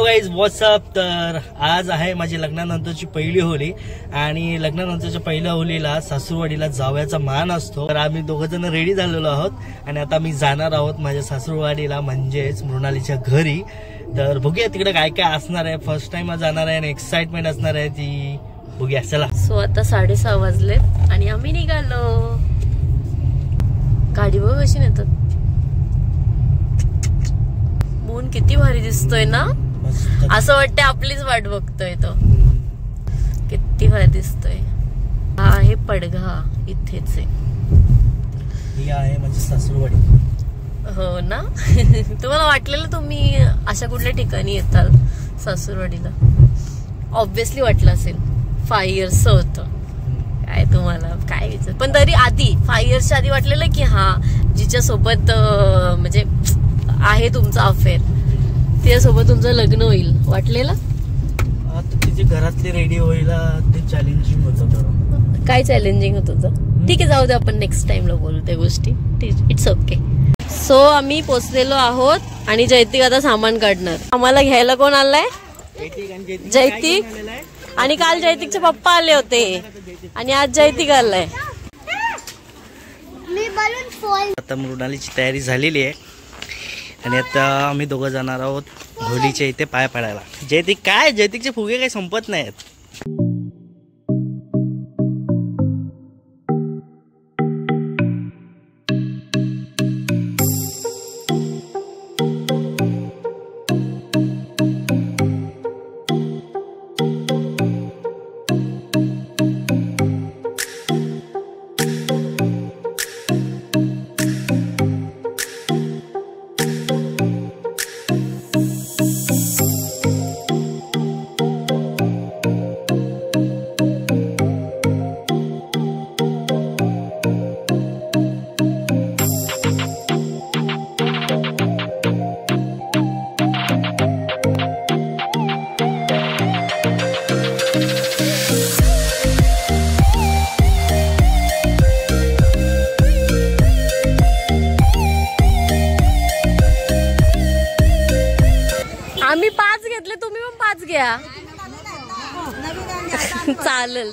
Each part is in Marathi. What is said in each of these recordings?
Hello guys WhatsApp. तर आज आहे माझी लग्नानंतरची पहिली होळी आणि लग्नानंतरच्या पहिल्या होळीला सासूरवाडीला जावयाचा मान असतो. तर आम्ही दोघं जण रेडी झालेलो आहोत आणि आता मी जाणार आहोत माझ्या सासूरवाडीला म्हणजेच मृणालीच्या घरी. तर बघूया तिकडे काय काय असणार आहे. फर्स्ट टाइम जाणार आहे आणि एक्साइटमेंट असणार आहे ती बघूया. चला. सो आता 6:30 वाजलेत आणि आम्ही निघालो. गाडीवर कशी नेतात. मून किती भारी दिसतोय ना. असं वाटतं आपलीच वाट बघतोय तो. किती भारी दिसतोय. हा आहे पडघा इथेच आहे. ही आहे माझी सासूरवाडी. हो ना. तुम्हाला वाटलेलं तुम्ही अशा कुठल्या ठिकाणी येताल सासूरवाडीला. ऑब्विसली वाटलं असेल. 5 इयर्स होतं काय तुम्हाला काय विचार. पण तरी आधी 5 इयर्सच्या आधी वाटलेलं की हा जिच्या सोबत म्हणजे आहे तुमचा अफेअर त्याच्यासोबत तुमचं लग्न होईल वाटलेलं. आता तिची घरातली रेडी व्हायला ते चॅलेंजिंग होतं. काय चॅलेंजिंग होत होतं. ठीक आहे जाऊ दे आपण नेक्स्ट टाइमला बोलू त्या गोष्टी. It's okay. सो आम्ही पोचलेलो आहोत आणि जैतिक आता सामान काढणार. आम्हाला घ्यायला कोण आलाय. जैतिक. आणि काल जैतिकचे पप्पा आले होते आणि आज जैतिक आलाय. आता मृणालीची तयारी झालेली आहे आणि आता आम्ही दोघं जाणार आहोत होळीच्या इथे पाय पडायला. जैतिकचे फुगे काही संपत नाहीत. आम्ही 5 घेतले तुम्ही पण 5 घ्या. चालेल.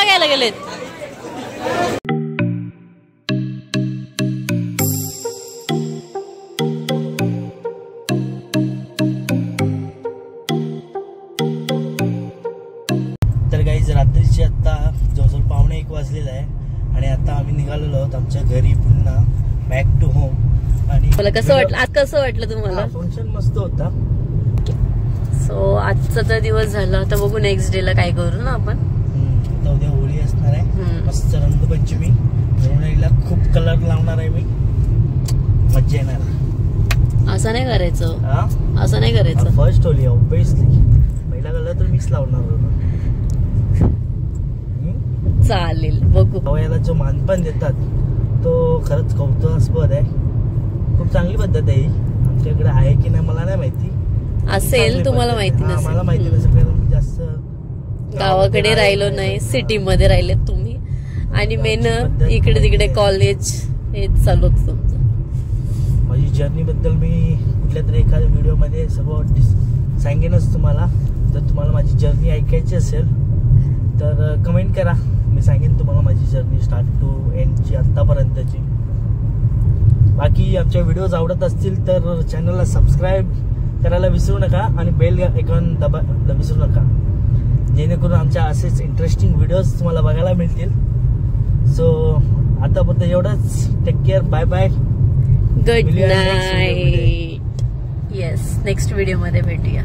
का घ्यायला गेलेत? तर गाईज रात्रीची आता जवळजवळ 1:45 वाजलेला आहे आणि आता आम्ही निघालेलो आहोत आमच्या घरी पुन्हा बॅक टू होम. आणि मला कसं वाटलं आज? कसं वाटलं तुम्हाला? फंक्शन मस्त होता. सो आजचा तर दिवस झाला. आता बघू नेक्स्ट डे ला काय करू ना आपण. आता उद्या होळी असणार आहे, मस्त रंगपंचमी. होळीला खूप कलर लावणार आहे मी, मज्जा येणार. असं नाही करायचं, असं नाही करायचं. फर्स्ट होळी ऑब्विसली, पहिला कलर तर मीच लावणार होतो. चालेल बघू. हवयाला जो मानपान देतात तो खरंच कौतुकास्पद आहे. खूप चांगली पद्धत आहे. आमच्याकडे आहे की नाही मला नाही माहिती, असेल तुम्हाला माहिती नसेल. मला माहिती नसेल कारण जास्त गावाकडे राहिलो नाही, सिटी मध्ये राहिले तुम्ही. आणि मेन इकडे तिकडे कॉलेज हे चालू होतं तुमचं. माझी जर्नी बद्दल मी कुठल्या तरी एखाद्या व्हिडिओ मध्ये सगळं सांगेनच तुम्हाला. जर तुम्हाला माझी जर्नी ऐकायची असेल तर कमेंट करा, मी सांगेन तुम्हाला माझी जर्नी स्टार्ट टू एंडची आत्तापर्यंतची. बाकी आमच्या व्हिडिओज आवडत असतील तर चॅनलला सबस्क्राईब करायला विसरू नका आणि बेल आयकॉन दाबायला विसरू नका, जेणेकरून आमच्या असेच इंटरेस्टिंग व्हिडिओज तुम्हाला बघायला मिळतील. सो आतापर्यंत एवढंच. Take care, bye bye, good night. Yes, next video मध्ये भेटूया.